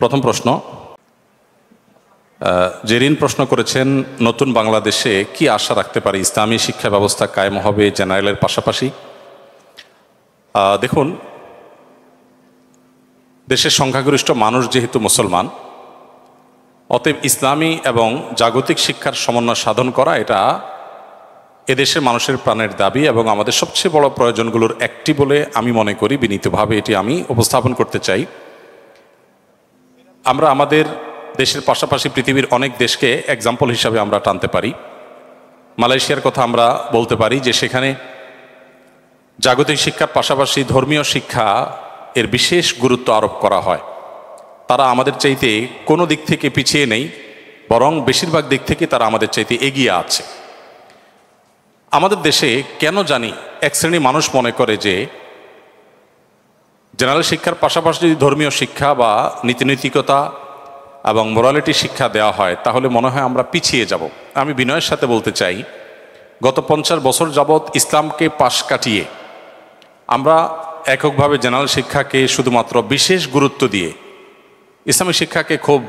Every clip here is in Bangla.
প্রথম প্রশ্ন, জেরিন প্রশ্ন করেছেন, নতুন বাংলাদেশে কি আশা রাখতে পারি? ইসলামী শিক্ষা ব্যবস্থা কায়েম হবে জেনারেলের পাশাপাশি? দেখুন, দেশের সংখ্যাগরিষ্ঠ মানুষ যেহেতু মুসলমান, অতএব ইসলামী এবং জাগতিক শিক্ষার সমন্বয় সাধন করা এটা এদেশের মানুষের প্রাণের দাবি এবং আমাদের সবচেয়ে বড় প্রয়োজনগুলোর একটি বলে আমি মনে করি। বিনীতভাবে এটি আমি উপস্থাপন করতে চাই। আমরা আমাদের দেশের পাশাপাশি পৃথিবীর অনেক দেশকে এক্সাম্পল হিসাবে আমরা টানতে পারি। মালয়েশিয়ার কথা আমরা বলতে পারি যে সেখানে জাগতিক শিক্ষার পাশাপাশি ধর্মীয় শিক্ষা এর বিশেষ গুরুত্ব আরোপ করা হয়। তারা আমাদের চাইতে কোনো দিক থেকে পিছিয়ে নেই, বরং বেশিরভাগ দিক থেকে তারা আমাদের চাইতে এগিয়ে আছে। আমাদের দেশে কেন জানি এক শ্রেণী মানুষ মনে করে যে জেনারেল শিক্ষার পাশাপাশি যদি ধর্মীয় শিক্ষা বা নীতিনৈতিকতা এবং মোরালিটি শিক্ষা দেওয়া হয় তাহলে মনে হয় আমরা পিছিয়ে যাব। আমি বিনয়ের সাথে বলতে চাই, গত 50 বছর যাবৎ ইসলামকে পাশ কাটিয়ে আমরা এককভাবে জেনারেল শিক্ষাকে শুধুমাত্র বিশেষ গুরুত্ব দিয়ে ইসলামী শিক্ষাকে খুব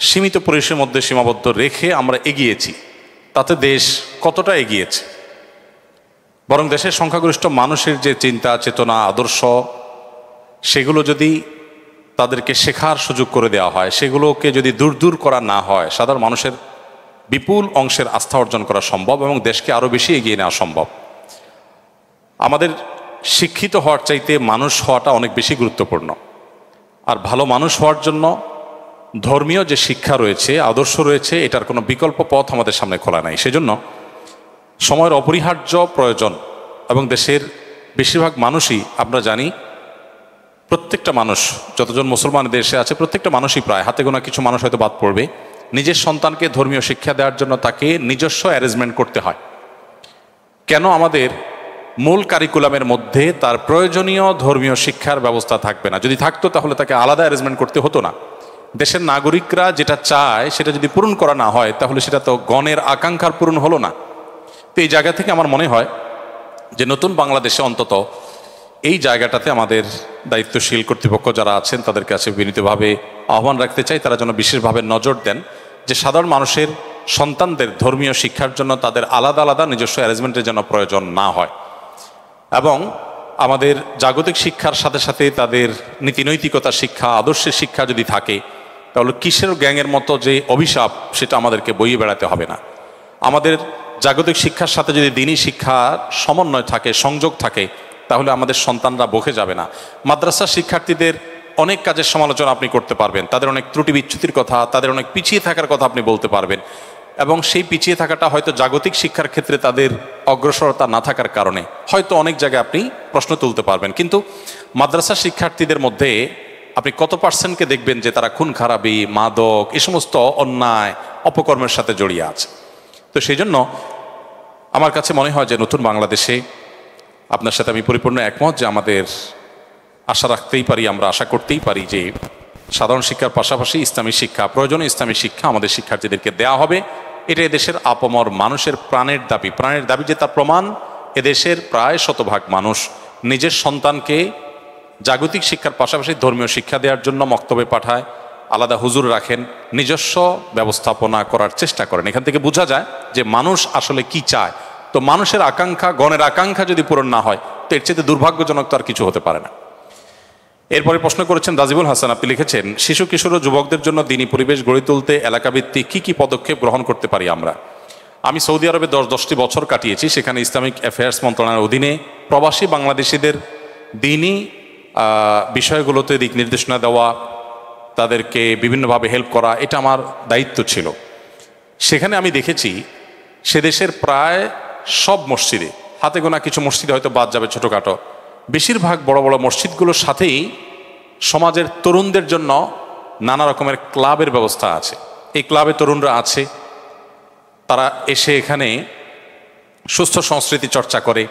সীমিত পরিসরের মধ্যে সীমাবদ্ধ রেখে আমরা এগিয়েছি। তাতে দেশ কতটা এগিয়েছে? বরং দেশের সংখ্যাগরিষ্ঠ মানুষের যে চিন্তা চেতনা আদর্শ, সেগুলো যদি তাদেরকে শেখার সুযোগ করে দেওয়া হয়, সেগুলোকে যদি দূর করা না হয়, সাধারণ মানুষের বিপুল অংশের আস্থা অর্জন করা সম্ভব এবং দেশকে আরও বেশি এগিয়ে নেওয়া সম্ভব। আমাদের শিক্ষিত হওয়ার চাইতে মানুষ হওয়াটা অনেক বেশি গুরুত্বপূর্ণ। আর ভালো মানুষ হওয়ার জন্য ধর্মীয় যে শিক্ষা রয়েছে, আদর্শ রয়েছে, এটার কোনো বিকল্প পথ আমাদের সামনে খোলা নাই। সেজন্য সময়ের অপরিহার্য প্রয়োজন এবং দেশের বেশিরভাগ মানুষই, আমরা জানি প্রত্যেকটা মানুষ, যতজন মুসলমান দেশে আছে প্রত্যেকটা মানুষই প্রায়, হাতে গোনা কিছু মানুষ হয়তো বাদ পড়বে, নিজের সন্তানকে ধর্মীয় শিক্ষা দেওয়ার জন্য তাকে নিজস্ব অ্যারেঞ্জমেন্ট করতে হয়। কেন আমাদের মূল কারিকুলামের মধ্যে তার প্রয়োজনীয় ধর্মীয় শিক্ষার ব্যবস্থা থাকবে না? যদি থাকতো তাহলে তাকে আলাদা অ্যারেঞ্জমেন্ট করতে হতো না। দেশের নাগরিকরা যেটা চায় সেটা যদি পূরণ করা না হয় তাহলে সেটা তো গণের আকাঙ্ক্ষার পূরণ হলো না। তো এই জায়গা থেকে আমার মনে হয় যে নতুন বাংলাদেশে অন্তত এই জায়গাটাতে আমাদের দায়িত্বশীল কর্তৃপক্ষ যারা আছেন তাদের কাছে বিনীতভাবে আহ্বান রাখতে চাই, তারা যেন বিশেষভাবে নজর দেন যে সাধারণ মানুষের সন্তানদের ধর্মীয় শিক্ষার জন্য তাদের আলাদা আলাদা নিজস্ব অ্যারেঞ্জমেন্টের জন্য প্রয়োজন না হয়। এবং আমাদের জাগতিক শিক্ষার সাথে সাথে তাদের নীতিনৈতিকতা শিক্ষা, আদর্শের শিক্ষা যদি থাকে তাহলে কিসের গ্যাংয়ের মতো যে অভিশাপ সেটা আমাদেরকে বইয়ে বেড়াতে হবে না। আমাদের জাগতিক শিক্ষার সাথে যদি দিনী শিক্ষার সমন্বয় থাকে, সংযোগ থাকে, তাহলে আমাদের সন্তানরা বকে যাবে না। মাদ্রাসার শিক্ষার্থীদের অনেক কাজের সমালোচনা আপনি করতে পারবেন, তাদের অনেক ত্রুটি বিচ্যুতির কথা, তাদের অনেক পিছিয়ে থাকার কথা আপনি বলতে পারবেন, এবং সেই পিছিয়ে থাকাটা হয়তো জাগতিক শিক্ষার ক্ষেত্রে তাদের অগ্রসরতা না থাকার কারণে হয়তো অনেক জায়গায় আপনি প্রশ্ন তুলতে পারবেন। কিন্তু মাদ্রাসা শিক্ষার্থীদের মধ্যে আপনি কত পার্সেন্টকে দেখবেন যে তারা খুন খারাপি, মাদক, এই সমস্ত অন্যায় অপকর্মের সাথে জড়িয়ে আছে? তো সেই জন্য আমার কাছে মনে হয় যে নতুন বাংলাদেশে আপনার সাথে আমি পরিপূর্ণ একমত যে আমাদের আশা রাখতেই পারি, আমরা আশা করতেই পারি যে সাধারণ শিক্ষার পাশাপাশি ইসলামী শিক্ষা, প্রয়োজনীয় ইসলামী শিক্ষা আমাদের শিক্ষার্থীদেরকে দেওয়া হবে। এটা এদেশের আপামর মানুষের প্রাণের দাবি যে তার প্রমাণ এদেশের প্রায় শতভাগ মানুষ নিজের সন্তানকে জাগতিক শিক্ষার পাশাপাশি ধর্মীয় শিক্ষা দেওয়ার জন্য মক্তবে পাঠায়, আলাদা হুজুর রাখেন, নিজস্ব ব্যবস্থাপনা করার চেষ্টা করেন। এখান থেকে বোঝা যায় যে মানুষ আসলে কি চায়। তো মানুষের আকাঙ্ক্ষা, গণের আকাঙ্ক্ষা যদি পূরণ না হয় তো এর চেয়ে দুর্ভাগ্যজনক তো আর কিছু হতে পারে না। এরপরে প্রশ্ন করেছেন রাজিবুল হাসান, আপনি লিখেছেন, শিশু কিশোর ও যুবকদের জন্য দিনী পরিবেশ গড়ে তুলতে এলাকাভিত্তিক কি পদক্ষেপ গ্রহণ করতে পারি আমরা? আমি সৌদি আরবে 10টি বছর কাটিয়েছি। সেখানে ইসলামিক অ্যাফেয়ার্স মন্ত্রণালয়ের অধীনে প্রবাসী বাংলাদেশিদের দিনী বিষয়গুলোতে দিক নির্দেশনা দেওয়া, তাদেরকে বিভিন্নভাবে হেল্প করা, এটা আমার দায়িত্ব ছিল। সেখানে আমি দেখেছি সে দেশের প্রায় সব মসজিদে, হাতে গোনা কিছু মসজিদে হয়তো বাদ যাবে ছোটোখাটো, বেশিরভাগ বড় বড় মসজিদগুলোর সাথেই সমাজের তরুণদের জন্য নানা রকমের ক্লাবের ব্যবস্থা আছে। এই ক্লাবে তরুণরা আছে, তারা এসে এখানে সুস্থ সংস্কৃতি চর্চা করে,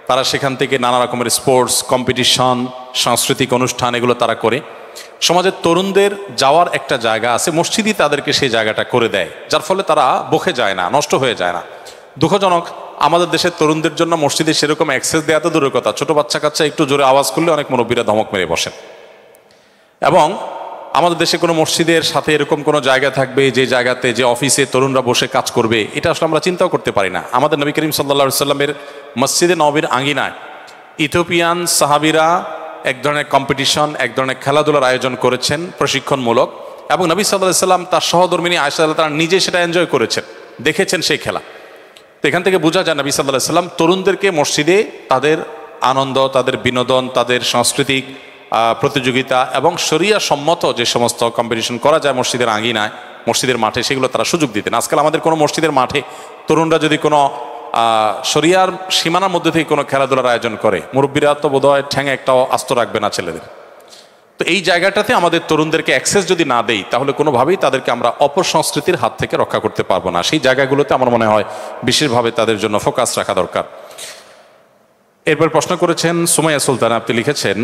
তারা সেখান থেকে নানা রকমের স্পোর্টস কম্পিটিশন, সাংস্কৃতিক অনুষ্ঠান এগুলো তারা করে। সমাজের তরুণদের যাওয়ার একটা জায়গা আছে, মসজিদই তাদেরকে সেই জায়গাটা করে দেয়, যার ফলে তারা বকে যায় না, নষ্ট হয়ে যায় না। দুঃখজনক, আমাদের দেশের তরুণদের জন্য মসজিদে সেরকম অ্যাক্সেস দেওয়া তো দূরের কথা, ছোট বাচ্চা কাচ্চা একটু জোরে আওয়াজ করলে অনেক মুরব্বীরা ধমক মেরে বসেন। এবং আমাদের দেশে কোনো মসজিদের সাথে এরকম কোনো জায়গা থাকবে যে জায়গাতে, যে অফিসে তরুণরা বসে কাজ করবে, এটা আসলে আমরা চিন্তাও করতে পারি না। আমাদের নবী করিম সাল্লাল্লাহু সাল্লামের মসজিদে নববীর আঙ্গিনায় ইথিওপিয়ান সাহাবিরা এক ধরনের কম্পিটিশন, এক ধরনের খেলাধুলার আয়োজন করেছেন প্রশিক্ষণমূলক, এবং নবী সাল্লাল্লাহু আলাইহি ওয়াসাল্লাম তার সহধর্মিণী আয়েশা রাদিয়াল্লাহু তাআলা নিজে সেটা এনজয় করেছেন, দেখেছেন সেই খেলা। তো এখান থেকে বোঝা যায় নবী সাল্লাল্লাহু আলাইহি ওয়াসাল্লাম তরুণদেরকে মসজিদে তাদের আনন্দ, তাদের বিনোদন, তাদের সাংস্কৃতিক প্রতিযোগিতা এবং শরিয়া সম্মত যে সমস্ত কম্পিটিশন করা যায় মসজিদের আঙ্গিনায়, মসজিদের মাঠে, সেগুলো তারা সুযোগ দিতেন। আজকাল আমাদের কোনো মসজিদের মাঠে তরুণরা যদি কোনো শরিয়ার সীমানার মধ্যে থেকে কোনো খেলাধুলার আয়োজন করে, মুরব্বীরা তো বোধহয় ঠ্যাঙে একটাও আস্ত রাখবে না ছেলেদের। তো এই জায়গাটাতে আমাদের তরুণদেরকে অ্যাক্সেস যদি না দেই, তাহলে কোনোভাবেই তাদেরকে আমরা অপসংস্কৃতির হাত থেকে রক্ষা করতে পারবো না। সেই জায়গাগুলোতে আমার মনে হয় বিশেষভাবে তাদের জন্য ফোকাস রাখা দরকার। এরপর প্রশ্ন করেছেন সুমাইয়া সুলতানা, আপনি লিখেছেন,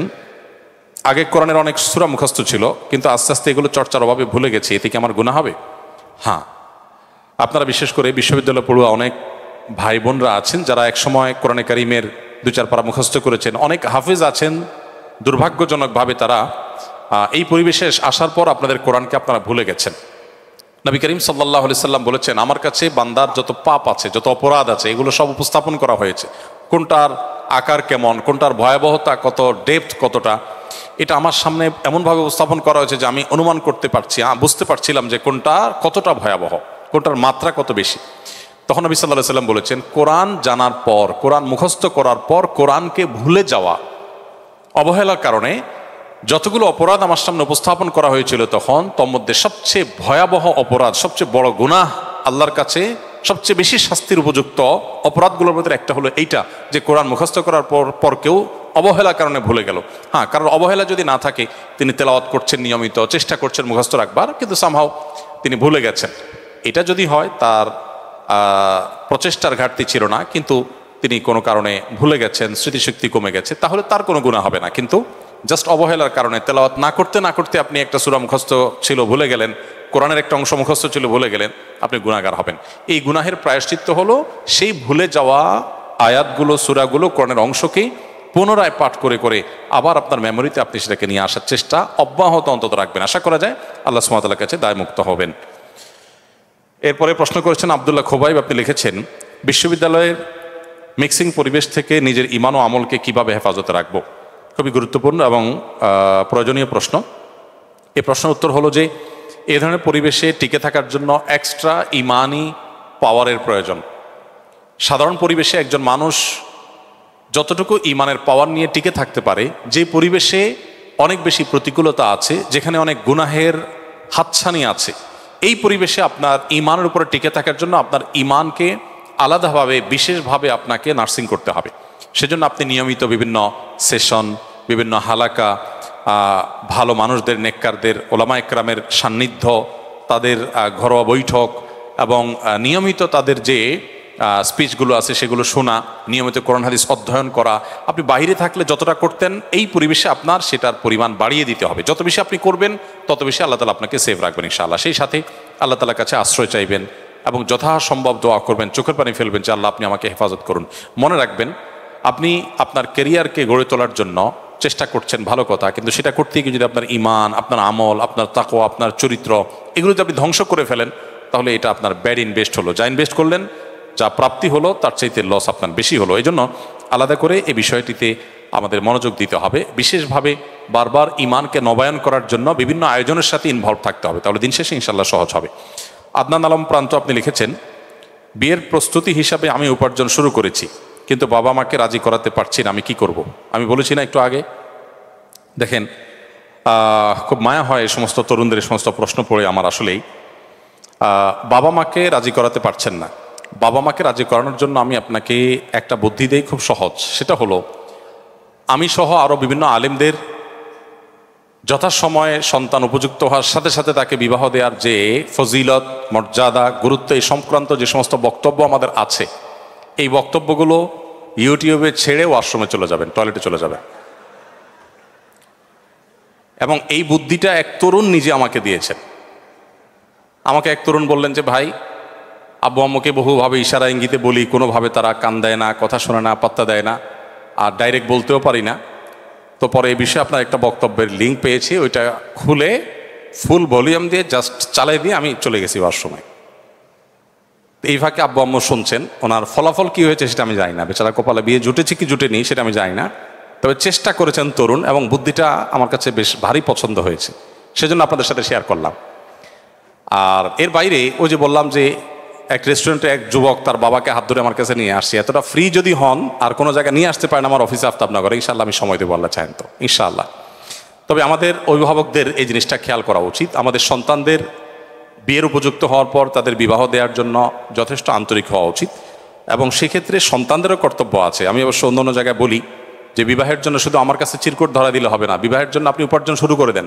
আগে কোরআনের অনেক সূরা মুখস্থ ছিল, কিন্তু আস্তে আস্তে এগুলো চর্চার অভাবে ভুলে গেছি, এতে কি আমার গুনাহ হবে? হ্যাঁ, আপনারা বিশেষ করে বিশ্ববিদ্যালয় পড়ুয়া অনেক ভাই বোনরা আছেন যারা একসময় কোরআনে কারিমের 2-4 পারা মুখস্থ করেছেন। অনেক হাফেজ আছেন, দুর্ভাগ্যজনকভাবে তারা এই পরিবেশে আসার পর আপনাদের কোরআনকে আপনারা ভুলে গেছেন। নবী করিম সাল্লাল্লাহু আলাইহি সাল্লাম বলেছেন, আমার কাছে বান্দার যত পাপ আছে, যত অপরাধ আছে, এগুলো সব উপস্থাপন করা হয়েছে। কোনটার আকার কেমন, কোনটার ভয়াবহতা কত, ডেপথ কতটা, এটা আমার সামনে এমনভাবে উপস্থাপন করা হয়েছে যে আমি অনুমান করতে পারছি, বুঝতে পারছিলাম যে কোনটা কতটা ভয়াবহ, কোনটার মাত্রা কত বেশি। তখন নবী সাল্লাল্লাহু আলাইহি সাল্লাম বলেছেন, কোরআন জানার পর, কোরআন মুখস্থ করার পর কোরআনকে ভুলে যাওয়া, অবহেলার কারণে যতগুলো অপরাধ আমার সামনে উপস্থাপন করা হয়েছিল তখন, তোর মধ্যে সবচেয়ে ভয়াবহ অপরাধ, সবচেয়ে বড় গুনাহ, আল্লাহর কাছে সবচেয়ে বেশি শাস্তির উপযুক্ত অপরাধগুলোর মধ্যে একটা হলো এইটা, যে কোরআন মুখস্থ করার পর কেউ অবহেলার কারণে ভুলে গেল। হ্যাঁ, কারণ অবহেলা যদি না থাকে, তিনি তেলাওয়াত করছেন নিয়মিত, চেষ্টা করছেন মুখস্থ রাখবার, কিন্তু সামহাও তিনি ভুলে গেছেন, এটা যদি হয় তার প্রচেষ্টার ঘাটতি ছিল না, কিন্তু তিনি কোনো কারণে ভুলে গেছেন, স্মৃতিশক্তি কমে গেছে, তাহলে তার কোনো গুনাহ হবে না। কিন্তু জাস্ট অবহেলার কারণে তেলাওয়াত না করতে আপনি একটা সূরা মুখস্থ ছিল ভুলে গেলেন, কোরআনের একটা অংশ মুখস্থ ছিল ভুলে গেলেন, আপনি গুনাহগার হবেন। এই গুনাহের প্রায়শ্চিত্ত হলো সেই ভুলে যাওয়া আয়াতগুলো, সূরাগুলো, কোরআনের অংশকেই পুনরায় পাঠ করে করে আবার আপনার মেমোরিতে আপনি সেটাকে নিয়ে আসার চেষ্টা অব্যাহত অন্তত রাখবেন। আশা করা যায় আল্লাহ সুবহানাহু ওয়া তাআলার কাছে দায়মুক্ত হবেন। এরপরে প্রশ্ন করেছেন আব্দুল্লাহ খোবাইব, আপনি লিখেছেন, বিশ্ববিদ্যালয়ের মিক্সিং পরিবেশ থেকে নিজের ঈমান ও আমলকে কিভাবে হেফাজতে রাখবো? খুবই গুরুত্বপূর্ণ এবং প্রয়োজনীয় প্রশ্ন। এই প্রশ্নের উত্তর হলো যে, এ ধরনের পরিবেশে টিকে থাকার জন্য এক্সট্রা ইমানি পাওয়ারের প্রয়োজন। সাধারণ পরিবেশে একজন মানুষ যতটুকু ইমানের পাওয়ার নিয়ে টিকে থাকতে পারে, যে পরিবেশে অনেক বেশি প্রতিকূলতা আছে, যেখানে অনেক গুনাহের হাতছানি আছে, এই পরিবেশে আপনার ইমানের উপরে টিকে থাকার জন্য আপনার ইমানকে আলাদাভাবে, বিশেষভাবে আপনাকে নার্সিং করতে হবে। সেজন্য আপনি নিয়মিত বিভিন্ন সেশন, বিভিন্ন হালাকা, ভালো মানুষদের, নেককারদের, ওলামা একরামের সান্নিধ্য, তাদের ঘরোয়া বৈঠক এবং নিয়মিত তাদের যে স্পিচগুলো আছে সেগুলো শোনা, নিয়মিত কোরআন হাদিস অধ্যয়ন করা, আপনি বাইরে থাকলে যতটা করতেন এই পরিবেশে আপনার সেটার পরিমাণ বাড়িয়ে দিতে হবে। যত বেশি আপনি করবেন তত বেশি আল্লাহ তাআলা আপনাকে সেভ রাখবেন ইনশাআল্লাহ। সেই সাথে আল্লাহ তাআলার কাছে আশ্রয় চাইবেন এবং যথাসম্ভব দোয়া করবেন, চোখের পানি ফেলবেন যে আল্লাহ আপনি আমাকে হেফাজত করুন। মনে রাখবেন, আপনি আপনার ক্যারিয়ারকে গড়ে তোলার জন্য চেষ্টা করছেন, ভালো কথা, কিন্তু সেটা করতে গিয়ে যদি আপনার ইমান, আপনার আমল, আপনার তাকওয়া, আপনার চরিত্র, এগুলো যদি আপনি ধ্বংস করে ফেলেন, তাহলে এটা আপনার ব্যাড ইনভেস্ট হলো। যা ইনভেস্ট করলেন, যা প্রাপ্তি হলো, তার চাইতে লস আপনার বেশি হলো। এই জন্য আলাদা করে এই বিষয়টিতে আমাদের মনোযোগ দিতে হবে। বিশেষভাবে বারবার ইমানকে নবায়ন করার জন্য বিভিন্ন আয়োজনের সাথে ইনভলভ থাকতে হবে, তাহলে দিন শেষে ইনশাল্লাহ সহজ হবে। আদনান আলম প্রান্ত, আপনি লিখেছেন, বিয়ের প্রস্তুতি হিসাবে আমি উপার্জন শুরু করেছি, কিন্তু বাবা মাকে রাজি করাতে পারছি না, আমি কি করব? আমি বলেছি না একটু আগে, দেখেন খুব মায়া হয় এই সমস্ত তরুণদের এই সমস্ত প্রশ্ন পড়ে আমার। আসলেই বাবা মাকে রাজি করাতে পারছেন না, বাবা মাকে রাজি করানোর জন্য আমি আপনাকে একটা বুদ্ধি দেই, খুব সহজ। সেটা হলো, আমি সহ আরও বিভিন্ন আলেমদের যথাসময়ে সন্তান উপযুক্ত হওয়ার সাথে সাথে তাকে বিবাহ দেওয়ার যে ফজিলত, মর্যাদা, গুরুত্ব, এই সংক্রান্ত যে সমস্ত বক্তব্য আমাদের আছে, এই বক্তব্যগুলো ইউটিউবে ছেড়ে ওয়াশরুমে চলে যাবেন, টয়লেটে চলে যাবেন। এবং এই বুদ্ধিটা এক তরুণ নিজে আমাকে দিয়েছেন। আমাকে এক তরুণ বললেন যে, ভাই, আব্বু আম্মুকে বহুভাবে ইশারা ইঙ্গিতে বলি, কোনোভাবে তারা কান দেয় না, কথা শোনে না, পাত্তা দেয় না, আর ডাইরেক্ট বলতেও পারি না। তো পরে এই বিষয়ে আপনার একটা বক্তব্যের লিঙ্ক পেয়েছি, ওইটা খুলে ফুল ভলিউম দিয়ে জাস্ট চালাই দিয়ে আমি চলে গেছি ওয়াশরুমে। এই ফাঁকে আব্বু আম্মু শুনছেন, ওনার ফলাফল কি হয়েছে সেটা আমি জানি না, বেচারা কপালে বিয়ে জুটেছে কি জুটেনি সেটা আমি জানি না, তবে চেষ্টা করেছেন তরুণ, এবং বুদ্ধিটা আমার কাছে বেশ ভারী পছন্দ হয়েছে, সেজন্য আপনাদের সাথে শেয়ার করলাম। আর এর বাইরে ওই যে বললাম যে এক রেস্টুরেন্টে এক যুবক তার বাবাকে হাত ধরে আমার কাছে নিয়ে আসছে, এতটা ফ্রি যদি হন আর কোনো জায়গায় নিয়ে আসতে পারেন আমার অফিসে আফতাবনগরে, ইনশাআল্লাহ আমি সময় দেবো, আল্লাহ চাহেন তো ইনশাআল্লাহ। তবে আমাদের অভিভাবকদের এই জিনিসটা খেয়াল করা উচিত, আমাদের সন্তানদের বিয়ের উপযুক্ত হওয়ার পর তাদের বিবাহ দেওয়ার জন্য যথেষ্ট আন্তরিক হওয়া উচিত, এবং সেক্ষেত্রে সন্তানদেরও কর্তব্য আছে। আমি অবশ্য অন্য অন্য জায়গায় বলি যে বিবাহের জন্য শুধু আমার কাছে চিরকুট ধরা দিলে হবে না, বিবাহের জন্য আপনি উপার্জন শুরু করে দেন,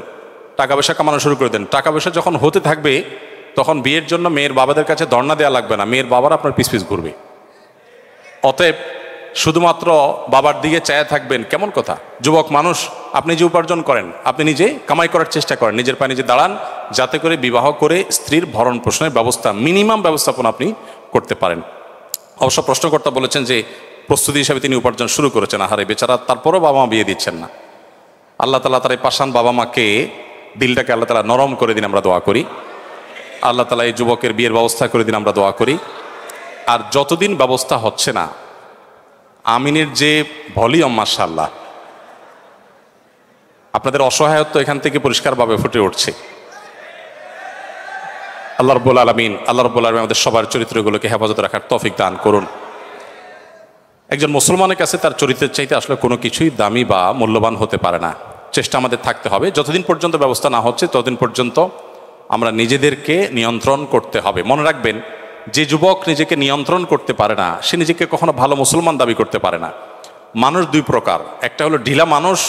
টাকা পয়সা কামানো শুরু করে দেন। টাকা পয়সা যখন হতে থাকবে তখন বিয়ের জন্য মেয়ের বাবাদের কাছে ধর্ণা দেওয়া লাগবে না, মেয়ের বাবারা আপনার পিছ পিছ ঘুরবে। অতএব শুধুমাত্র বাবার দিকে চায়া থাকবেন কেমন কথা। যুবক মানুষ, আপনি যে উপার্জন করেন আপনি নিজে কামাই করার চেষ্টা করেন, নিজের পায়ে নিজে দাঁড়ান, যাতে করে বিবাহ করে স্ত্রীর ভরণ পোষণের ব্যবস্থা মিনিমাম ব্যবস্থাপনা আপনি করতে পারেন। অবশ্য প্রশ্নকর্তা বলেছেন যে প্রস্তুতি হিসাবে তিনি উপার্জন শুরু করেছেন, আহারে বেচারা, তারপরেও বাবা মা বিয়ে দিচ্ছেন না। আল্লাহ তালা তার এই পাষাণ বাবা মাকে, দিলটাকে আল্লাহ তালা নরম করে দিন, আমরা দোয়া করি। আল্লাহ তালা এই যুবকের বিয়ের ব্যবস্থা করে দিন, আমরা দোয়া করি। আর যতদিন ব্যবস্থা হচ্ছে না, আমিনের যে ভলিউম মাশাআল্লাহ, আপনাদের অসহায়ত্ব এখান থেকে পরিষ্কারভাবে ফুটে উঠছে। আল্লাহ রাব্বুল আলামিন আমাদের সবার চরিত্রগুলোকে হেফাজত রাখার তৌফিক দান করুন। একজন মুসলমানের কাছে তার চরিত্রের চাইতে আসলে কোনো কিছুই দামি বা মূল্যবান হতে পারে না। চেষ্টা আমাদের থাকতে হবে, যতদিন পর্যন্ত ব্যবস্থা না হচ্ছে ততদিন পর্যন্ত আমরা নিজেদেরকে নিয়ন্ত্রণ করতে হবে। মনে রাখবেন, যে যুবক নিজেকে নিয়ন্ত্রণ করতে পারে না সে নিজেকে কখনো ভালো মুসলমান দাবি করতে পারে না। মানুষ দুই প্রকার, একটা হলো ঢিলা মানুষ,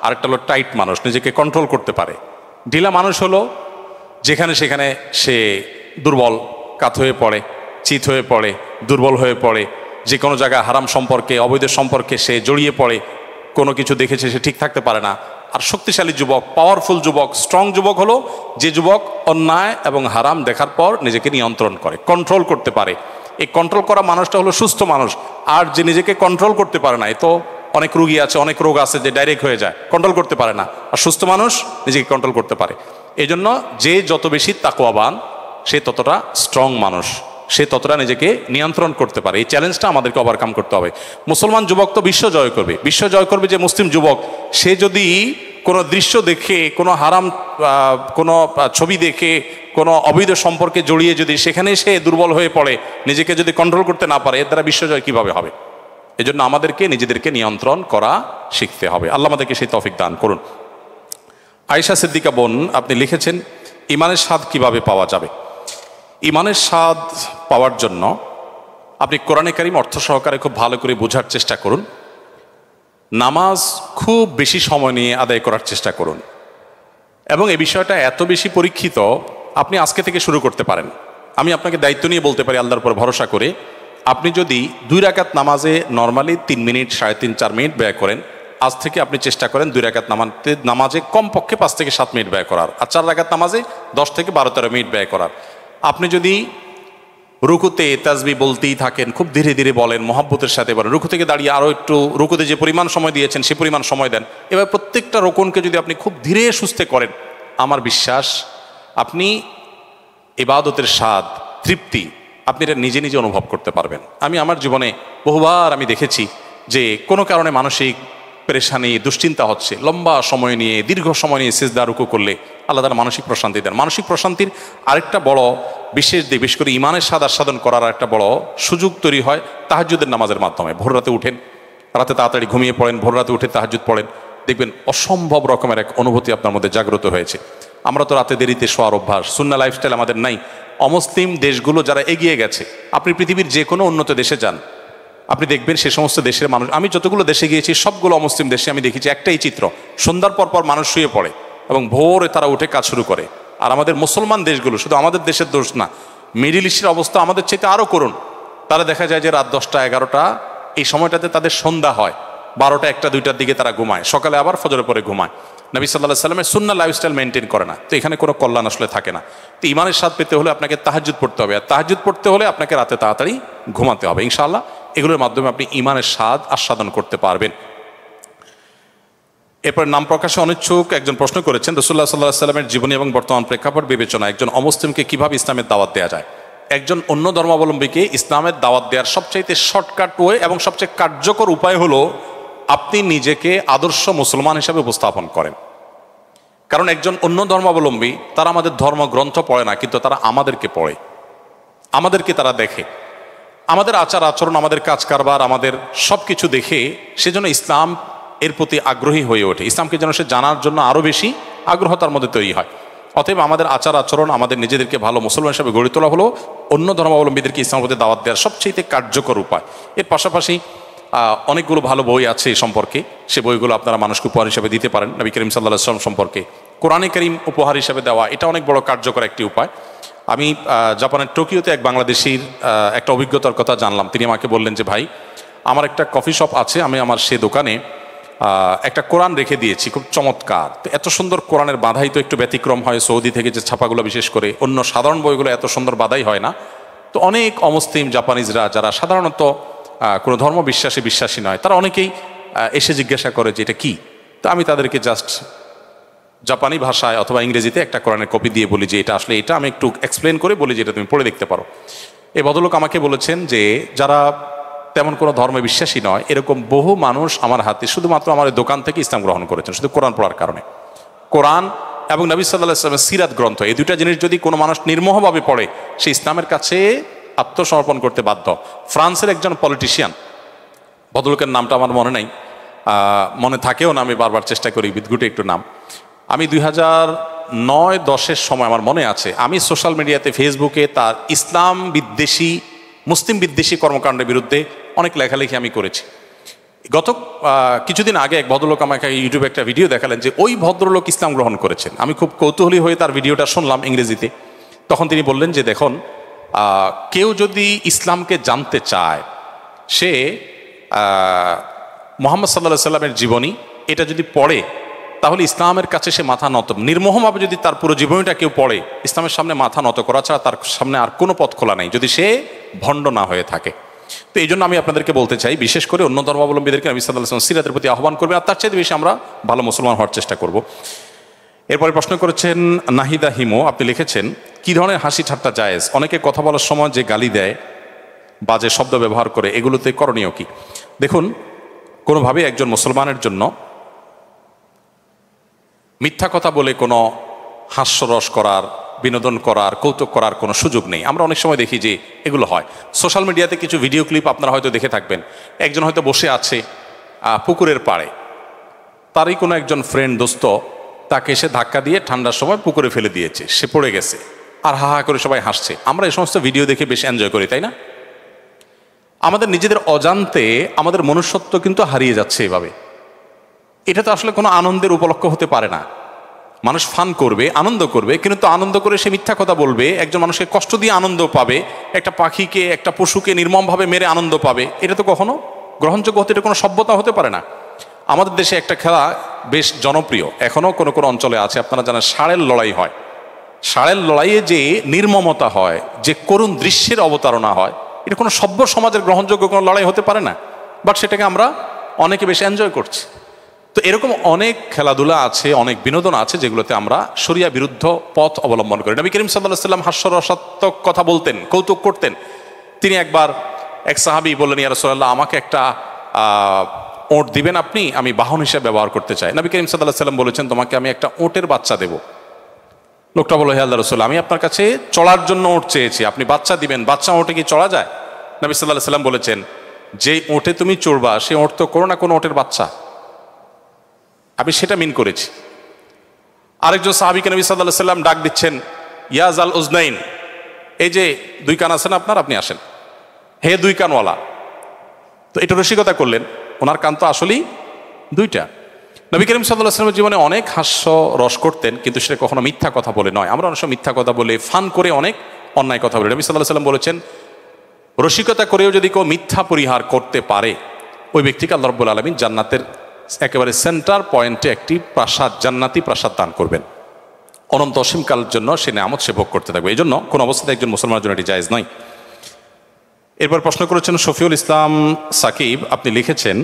আর একটা হলো টাইট মানুষ, নিজেকে কন্ট্রোল করতে পারে। ঢিলা মানুষ হলো যেখানে সেখানে সে দুর্বল, কাত হয়ে পড়ে, চিত হয়ে পড়ে, দুর্বল হয়ে পড়ে, যে কোনো জায়গায় হারাম সম্পর্কে, অবৈধ সম্পর্কে সে জড়িয়ে পড়ে, কোনো কিছু দেখেছে সে ঠিক থাকতে পারে না। আর শক্তিশালী যুবক, পাওয়ারফুল যুবক, স্ট্রং যুবক হলো যে যুবক অন্যায় এবং হারাম দেখার পর নিজেকে নিয়ন্ত্রণ করে, কন্ট্রোল করতে পারে। এই কন্ট্রোল করা মানুষটা হলো সুস্থ মানুষ। আর যে নিজেকে কন্ট্রোল করতে পারে না, এ তো অনেক রোগী আছে, অনেক রোগ আছে যে ডাইরেক্ট হয়ে যায়, কন্ট্রোল করতে পারে না। আর সুস্থ মানুষ নিজেকে কন্ট্রোল করতে পারে। এই জন্য যে যত বেশি তাকওয়াবান সে ততটা স্ট্রং মানুষ, সে ততটা নিজেকে নিয়ন্ত্রণ করতে পারে। এই চ্যালেঞ্জটা আমাদেরকে ওভারকাম করতে হবে। মুসলমান যুবক তো বিশ্ব জয় করবে, বিশ্ব জয় করবে যে মুসলিম যুবক, সে যদি কোনো দৃশ্য দেখে, কোনো হারাম কোনো ছবি দেখে, কোনো অবৈধ সম্পর্কে জড়িয়ে যদি সেখানে সে দুর্বল হয়ে পড়ে, নিজেকে যদি কন্ট্রোল করতে না পারে, এর দ্বারা বিশ্বজয় কীভাবে হবে? এজন্য আমাদেরকে নিজেদেরকে নিয়ন্ত্রণ করা শিখতে হবে। আল্লাহ আমাদেরকে সেই তৌফিক দান করুন। আয়েশা সিদ্দিকা বোন, আপনি লিখেছেন ইমানের স্বাদ কিভাবে পাওয়া যাবে। ইমানের স্বাদ পাওয়ার জন্য আপনি কোরআনে কারীম অর্থ সহকারে খুব ভালো করে বোঝার চেষ্টা করুন। নামাজ খুব বেশি সময় নিয়ে আদায় করার চেষ্টা করুন, এবং এই বিষয়টা এত বেশি পরীক্ষিত, আপনি আজকে থেকে শুরু করতে পারেন। আমি আপনাকে দায়িত্ব নিয়ে বলতে পারি, আল্লাহর উপর ভরসা করে, আপনি যদি 2 রাকাত নামাজে নর্মালি 3 মিনিট, 3.5-4 মিনিট ব্যয় করেন, আজ থেকে আপনি চেষ্টা করেন 2 রাকাত নামাজে কমপক্ষে 5 থেকে 7 মিনিট ব্যয় করার, আর 4 রাকাত নামাজে 10 থেকে 12-13 মিনিট ব্যয় করার। আপনি যদি রুকুতে তাসবিহ বলতেই থাকেন, খুব ধীরে ধীরে বলেন, মহব্বতের সাথে বলেন, রুকু থেকে দাঁড়িয়ে আরও একটু রুকুতে যে পরিমাণ সময় দিয়েছেন সে পরিমাণ সময় দেন, এবার প্রত্যেকটা রোকনকে যদি আপনি খুব ধীরে সুস্থে করেন, আমার বিশ্বাস আপনি ইবাদতের স্বাদ, তৃপ্তি আপনি এটা নিজে নিজে অনুভব করতে পারবেন। আমি আমার জীবনে বহুবার আমি দেখেছি যে কোনো কারণে মানসিক পেরেশানি, দুশ্চিন্তা হচ্ছে, লম্বা সময় নিয়ে, দীর্ঘ সময় নিয়ে সিজদা রুকু করলে আল্লাহ তাআলা মানসিক প্রশান্তি দেন। মানসিক প্রশান্তির আরেকটা বড় বিশেষ দিক, বিশেষ করে ইমানের স্বাদ আস্বাদন করার একটা বড় সুযোগ তৈরি হয় তাহাজ্জুদের নামাজের মাধ্যমে। ভোর রাতে উঠেন, রাতে তাড়াতাড়ি ঘুমিয়ে পড়েন, ভোর রাতে উঠে তাহাজ্জুদ পড়েন, দেখবেন অসম্ভব রকমের এক অনুভূতি আপনার মধ্যে জাগ্রত হয়েছে। আমরা তো রাতে দেরিতে শোয়ার অভ্যাস, সুন্নাহ লাইফস্টাইল আমাদের নাই। অমুসলিম দেশগুলো যারা এগিয়ে গেছে, আপনি পৃথিবীর যে কোনো উন্নত দেশে যান, আপনি দেখবেন সে সমস্ত দেশের মানুষ, আমি যতগুলো দেশে গিয়েছি সবগুলো অমুসলিম দেশে আমি দেখেছি একটাই চিত্র, সন্ধ্যার পর পর মানুষ শুয়ে পড়ে এবং ভোরে তারা উঠে কাজ শুরু করে। আর আমাদের মুসলমান দেশগুলো, শুধু আমাদের দেশের দোষ না, মিডিল ইস্টের অবস্থা আমাদের চাইতে আরও করুন। তারা দেখা যায় যে রাত 10টা 11টা এই সময়টাতে তাদের সন্ধ্যা হয়, 12টা 1টা 2টার দিকে তারা ঘুমায়, সকালে আবার ফজরের পরে ঘুমায়। নবী সাল্লাল্লাহু আলাইহি সাল্লামের সুন্নাহ লাইফস্টাইল মেনটেন করে না, তো এখানে কোনো কল্যাণ আসলে থাকে না। তো ইমানের স্বাদ পেতে হলে আপনাকে তাহাজ্জুদ পড়তে হবে, আর তাহাজ্জুদ পড়তে হলে আপনাকে রাতে তাড়াতাড়ি ঘুমাতে হবে। ইনশাআল্লাহ এগুলোর মাধ্যমে আপনি ইমানের স্বাদ আস্বাদন করতে পারবেন। এরপর নাম প্রকাশে অনিচ্ছুক একজন প্রশ্ন করেছেন, রাসূলুল্লাহ সাল্লাল্লাহু আলাইহি ওয়াসাল্লামের জীবনী এবং বর্তমান প্রেক্ষাপট বিবেচনা একজন অমুসলিমকে কিভাবে ইসলামের দাওয়াত দেওয়া যায়? একজন অন্য ধর্মাবলম্বীকে ইসলামের দাওয়াত দেওয়ার সবচাইতে শর্টকাট ওয়ে এবং সবচেয়ে কার্যকর উপায় হলো আপনি নিজেকে আদর্শ মুসলমান হিসাবে উপস্থাপন করেন। কারণ একজন অন্য ধর্মাবলম্বী তারা আমাদের ধর্মগ্রন্থ পড়ে না, কিন্তু তারা আমাদেরকে পড়ে, আমাদেরকে তারা দেখে, আমাদের আচার আচরণ, আমাদের কাজ কারবার, আমাদের সব কিছু দেখে সেজন্য ইসলাম এর প্রতি আগ্রহী হয়ে ওঠে। ইসলামকে যেন সে জানার জন্য আরও বেশি আগ্রহ তার মধ্যে তৈরি হয়। অতএব আমাদের আচার আচরণ, আমাদের নিজেদেরকে ভালো মুসলমান হিসাবে গড়ে তোলা হলো অন্য ধর্মাবলম্বীদেরকে ইসলামের প্রতি দাওয়াত দেওয়ার সবচেয়ে কার্যকর উপায়। এর পাশাপাশি অনেকগুলো ভালো বই আছে এই সম্পর্কে, সে বইগুলো আপনারা মানুষকে উপহার হিসাবে দিতে পারেন। নবী করিম সাল্লাল্লাহু আলাইহি ওয়াসাল্লাম সম্পর্কে কোরআনে কারীম উপহার হিসাবে দেওয়া, এটা অনেক বড় কার্যকর একটি উপায়। আমি জাপানের টোকিওতে এক বাংলাদেশির একটা অভিজ্ঞতার কথা জানলাম। তিনি আমাকে বললেন যে ভাই, আমার একটা কফি শপ আছে, আমি আমার সে দোকানে একটা কোরআন রেখে দিয়েছি, খুব চমৎকার। তো এত সুন্দর কোরআনের বাধাই তো একটু ব্যতিক্রম হয়, সৌদি থেকে যে ছাপাগুলো বিশেষ করে, অন্য সাধারণ বইগুলো এত সুন্দর বাধাই হয় না। তো অনেক অমুসলিম জাপানিজরা যারা সাধারণত কোনো ধর্ম বিশ্বাসী নয়, তারা অনেকেই এসে জিজ্ঞাসা করে যে এটা কি। তো আমি তাদেরকে জাস্ট জাপানি ভাষায় অথবা ইংরেজিতে একটা কোরআনের কপি দিয়ে বলি যে এটা আসলে এটা, আমি একটু এক্সপ্লেন করে বলি যে এটা তুমি পড়ে দেখতে পারো। এই ভদ্রলোক আমাকে বলেছেন যে যারা তেমন কোনো ধর্মে বিশ্বাসী নয়, এরকম বহু মানুষ আমার হাতে শুধুমাত্র আমার দোকান থেকে ইসলাম গ্রহণ করেছেন শুধু কোরআন পড়ার কারণে। কোরআন এবং নবী সাল্লাল্লাহু আলাইহি ওয়াসাল্লামের সিরাত গ্রন্থ, এই দুইটা জিনিস যদি কোনো মানুষ নির্মোহভাবে পড়ে, সে ইসলামের কাছে আত্মসমর্পণ করতে বাধ্য। ফ্রান্সের একজন পলিটিশিয়ান, ভদ্রলোকের নামটা আমার মনে নাই, মনে থাকেও না, আমি বারবার চেষ্টা করি বিদঘুটে একটু নাম। আমি 2009-10 সময় আমার মনে আছে, আমি সোশ্যাল মিডিয়াতে ফেসবুকে তার ইসলাম বিদ্বেষী, মুসলিম বিদ্বেষী কর্মকাণ্ডের বিরুদ্ধে অনেক লেখালেখি আমি করেছি। গত কিছুদিন আগে এক ভদ্রলোক আমাকে ইউটিউবে একটা ভিডিও দেখালেন যে ওই ভদ্রলোক ইসলাম গ্রহণ করেছেন। আমি খুব কৌতূহলী হয়ে তার ভিডিওটা শুনলাম ইংরেজিতে। তখন তিনি বললেন যে দেখুন, কেউ যদি ইসলামকে জানতে চায়, সে মুহাম্মদ সাল্লাল্লাহু আলাইহি ওয়াসাল্লামের জীবনী এটা যদি পড়ে, তাহলে ইসলামের কাছে সে মাথা নত, নির্মোহভাবে যদি তার পুরো জীবনীটা কেউ পড়ে, ইসলামের সামনে মাথা নত করা ছাড়া তার সামনে আর কোনো পথ খোলা নেই, যদি সে ভণ্ড না হয়ে থাকে। তো এই জন্য আমি আপনাদেরকে বলতে চাই, বিশেষ করে অন্য ধর্মাবলম্বীদেরকে নবী সাল্লাল্লাহু আলাইহি ওয়াসাল্লাম সিরাতের প্রতি আহ্বান করবে, আর তার চেয়ে বেশি আমরা ভালো মুসলমান হওয়ার চেষ্টা করব। এরপরে প্রশ্ন করেছেন নাহিদা হিমো, আপনি লিখেছেন কি ধরনের হাসি ঠাট্টা জায়েজ? অনেকে কথা বলার সময় যে গালি দেয়, বাজে শব্দ ব্যবহার করে, এগুলোতে করণীয় কি? দেখুন, কোনোভাবেই একজন মুসলমানের জন্য মিথ্যা কথা বলে কোনো হাস্যরস করার, বিনোদন করার, কৌতুক করার কোনো সুযোগ নেই। আমরা অনেক সময় দেখি যে এগুলো হয়। সোশ্যাল মিডিয়াতে কিছু ভিডিও ক্লিপ আপনারা হয়তো দেখে থাকবেন, একজন হয়তো বসে আছে পুকুরের পাড়ে, তারই কোনো একজন ফ্রেন্ড, দোস্ত তাকে এসে ধাক্কা দিয়ে ঠান্ডার সময় পুকুরে ফেলে দিয়েছে, সে পড়ে গেছে, আর হা হা করে সবাই হাসছে। আমরা এই সমস্ত ভিডিও দেখে বেশ এনজয় করি, তাই না? আমাদের নিজেদের অজান্তে আমাদের মনুষ্যত্ব কিন্তু হারিয়ে যাচ্ছে এভাবে। এটা তো আসলে কোনো আনন্দের উপলক্ষ হতে পারে না। মানুষ ফান করবে, আনন্দ করবে, কিন্তু আনন্দ করে সে মিথ্যা কথা বলবে, একজন মানুষকে কষ্ট দিয়ে আনন্দ পাবে, একটা পাখিকে, একটা পশুকে নির্মমভাবে মেরে আনন্দ পাবে, এটা তো কখনো গ্রহণযোগ্য হতে, এটা কোনো সভ্যতা হতে পারে না। আমাদের দেশে একটা খেলা বেশ জনপ্রিয়, এখনও কোনো কোনো অঞ্চলে আছে, আপনারা জানেন, ষাঁড়ের লড়াই হয়। ষাঁড়ের লড়াইয়ে যে নির্মমতা হয়, যে করুণ দৃশ্যের অবতারণা হয়, এটা কোনো সভ্য সমাজের গ্রহণযোগ্য কোনো লড়াই হতে পারে না, বাট সেটাকে আমরা অনেকে বেশ এনজয় করছি। তো এরকম অনেক খেলাধুলা আছে, অনেক বিনোদন আছে যেগুলোতে আমরা শরিয়া বিরুদ্ধ পথ অবলম্বন করি। নবী করিম সাল্লাল্লাহু আলাইহি ওয়াসাল্লাম হাস্যরসাত্মক কথা বলতেন, কৌতুক করতেন। তিনি একবার এক সাহাবী বললেন, ইয়া রাসূলুল্লাহ, আমাকে একটা ওঁট দিবেন আপনি, আমি বাহন হিসেবে ব্যবহার করতে চাই। নবী করিম সাল্লাল্লাহু আলাইহি ওয়াসাল্লাম বলেছেন, তোমাকে আমি একটা ওঁটের বাচ্চা দেব। লোকটা বলল, হে আল্লাহর রাসূল, আমি আপনার কাছে চড়ার জন্য ওঁট চেয়েছি, আপনি বাচ্চা দিবেন, বাচ্চা ওঁটে কি চড়া যায়? নবী সাল্লাল্লাহু আলাইহি ওয়াসাল্লাম বলেছেন, যে ওঁটে তুমি চড়বা সে ওঁট তো কোনো না কোনো ওঁটের বাচ্চা, আমি সেটা মিন করেছি। আরেকজন সাহাবীকে নবী সাল্লাল্লাহু আলাইহি ওয়াসাল্লাম ডাক দিচ্ছেন, ইয়া জাল উজনাইন, এই যে দুই কান আছেন আপনার, আপনি আসেন, হে দুই কানওয়ালা। তো এটা রসিকতা করলেন, ওনার কান তো আসলেই দুইটা। নবী করিম সাল্লাল্লাহু আলাইহি ওয়াসাল্লামের জীবনে অনেক হাস্য রস করতেন, কিন্তু সেটা কখনো মিথ্যা কথা বলে নয়। আমরা অনেক সময় মিথ্যা কথা বলে, ফান করে অনেক অন্যায় কথা বলি। নবী সাল্লাল্লাহু আলাইহি ওয়াসাল্লাম বলেছেন, রসিকতা করেও যদি কেউ মিথ্যা পরিহার করতে পারে, ওই ব্যক্তিকে আল্লাহ রাব্বুল আলামিন জান্নাতের একেবারে সেন্টার পয়েন্টে একটি প্রাসাদ, জান্নাতি প্রাসাদ দান করবেন, অনন্ত অসীমকালের জন্য সে নেয়ামত সে ভোগ করতে থাকবে। এই জন্য কোনো অবস্থাতে একজন মুসলমানের জন্য এটি জায়েজ নয়। এরপর প্রশ্ন করেছেন শফিউল ইসলাম সাকিব, আপনি লিখেছেন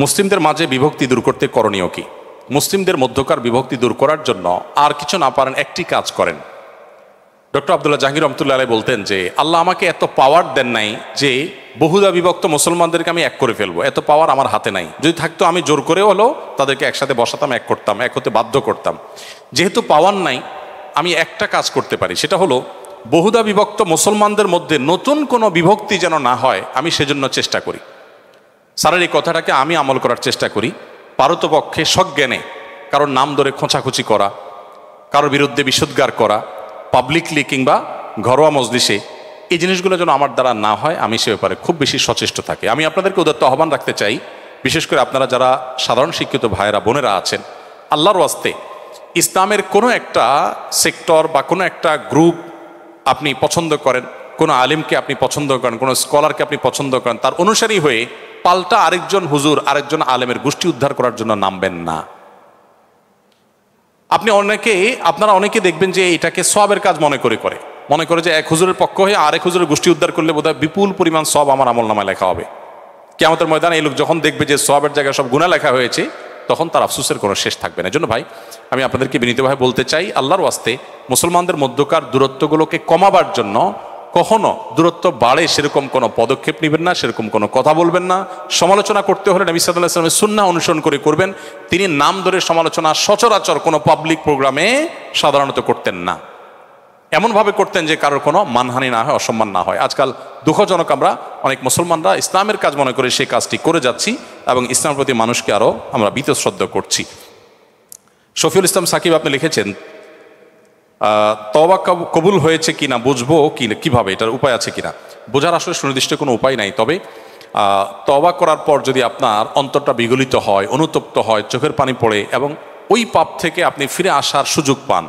মুসলিমদের মাঝে বিভক্তি দূর করতে করণীয় কি? মুসলিমদের মধ্যকার বিভক্তি দূর করার জন্য আর কিছু না পারেন একটি কাজ করেন। ডক্টর আব্দুল্লাহ জাহাঙ্গীর রহমতুল্লাহ আলাইহি বলতেন যে আল্লাহ আমাকে এত পাওয়ার দেন নাই যে বহুদা বিভক্ত মুসলমানদেরকে আমি এক করে ফেলবো, এত পাওয়ার আমার হাতে নাই। যদি থাকতো আমি জোর করে হলো তাদেরকে একসাথে বসাতাম, এক করতাম, এক হতে বাধ্য করতাম। যেহেতু পাওয়ার নাই, আমি একটা কাজ করতে পারি, সেটা হলো বহুদা বিভক্ত মুসলমানদের মধ্যে নতুন কোনো বিভক্তি যেন না হয়, আমি সেজন্য চেষ্টা করি। স্যারের এই কথাটাকে আমি আমল করার চেষ্টা করি। পারতপক্ষে সজ্ঞানে কারোর নাম ধরে খোঁচাখুচি করা, কারোর বিরুদ্ধে বিষোদ্গার করা, পাবলিকলি কিংবা ঘরোয়া মজলিসে, এই জিনিসগুলো যেন আমার দ্বারা না হয়, আমি সে ব্যাপারে খুব বেশি সচেষ্ট থাকি। আমি আপনাদেরকে উদাত্ত আহ্বান রাখতে চাই, বিশেষ করে আপনারা যারা সাধারণ শিক্ষিত ভাইয়েরা বোনেরা আছেন, আল্লাহর ওয়াস্তে ইসলামের কোনো একটা সেক্টর বা কোনো একটা গ্রুপ আপনি পছন্দ করেন, কোনো আলিমকে আপনি পছন্দ করেন, কোনো স্কলারকে আপনি পছন্দ করেন, তার অনুসারী হয়ে পাল্টা আরেকজন হুজুর, আরেকজন আলেমের গোষ্ঠী উদ্ধার করার জন্য নামবেন না। আপনারা অনেকে দেখবেন যে এটাকে সওয়াবের কাজ মনে করে যে এক হুজুরের পক্ষ হয়ে আরেক হুজুরের গোষ্ঠী উদ্ধার করলে বোধহয় বিপুল পরিমাণ সওয়াব আমার আমলনামায় লেখা হবে। কিয়ামতের ময়দানে এই লোক যখন দেখবে যে সওয়াবের জায়গায় সব গুনাহ লেখা হয়েছে, তখন তার আফসোসের কোনো শেষ থাকবে না। এজন্য ভাই, আমি আপনাদেরকে বিনীতভাবে বলতে চাই, আল্লাহর ওয়াস্তে মুসলমানদের মধ্যকার দূরত্বগুলোকে কমাবার জন্য কখনো দূরত্ব বাড়ে সেরকম কোনো পদক্ষেপ নেবেন না, সেরকম কোনো কথা বলবেন না। সমালোচনা করতে হলে নবী সাল্লাল্লাহু আলাইহি ওয়াসাল্লামের সুন্নাহ অনুসরণ করবেন। তিনি নাম ধরে সমালোচনা সচরাচর কোনো পাবলিক প্রোগ্রামে সাধারণত করতেন না। এমনভাবে করতেন যে কারোর কোনো মানহানি না হয়, অসম্মান না হয়। আজকাল দুঃখজনক আমরা অনেক মুসলমানরা ইসলামের কাজ মনে করে সেই কাজটি করে যাচ্ছি এবং ইসলামের প্রতি মানুষকে আরও আমরা বীতশ্রদ্ধা করছি। শফিউল ইসলাম সাকিব আপনি লিখেছেন, তওবা কবুল হয়েছে কিনা বুঝবো কিভাবে, এটার উপায় আছে কিনা? বোঝার আসলে সুনির্দিষ্ট কোনো উপায় নাই। তবে তওবা করার পর যদি আপনার অন্তরটা বিগলিত হয়, অনুতপ্ত হয়, চোখের পানি পড়ে এবং ওই পাপ থেকে আপনি ফিরে আসার সুযোগ পান,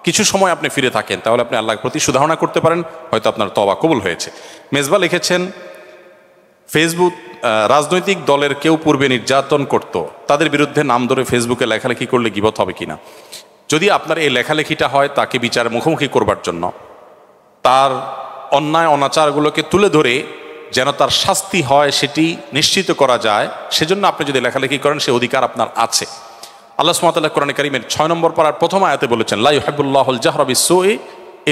কিছু সময় আপনি ফিরে থাকেন, তাহলে আপনি আল্লাহর প্রতি সুধারণা করতে পারেন, হয়তো আপনার তওবা কবুল হয়েছে। মেজবা লিখেছেন, ফেসবুক রাজনৈতিক দলের কেউ পূর্বে নির্যাতন করত, তাদের বিরুদ্ধে নাম ধরে ফেসবুকে লেখালেখি করলে গীবত হবে কিনা? যদি আপনার এই লেখালেখিটা হয় তাকে বিচার মুখোমুখি করবার জন্য, তার অন্যায় অনাচারগুলোকে তুলে ধরে যেন তার শাস্তি হয় সেটি নিশ্চিত করা যায়, সেজন্য আপনি যদি লেখালেখি করেন, সে অধিকার আপনার আছে। আল্লাহ সুবহানাহু ওয়া তাআলা কোরআনে কারীমের 6 নম্বর পারার প্রথম আয়াতে বলেছেন, লা ইউহিব্বুল্লাহুল জাহরা বিস-সুই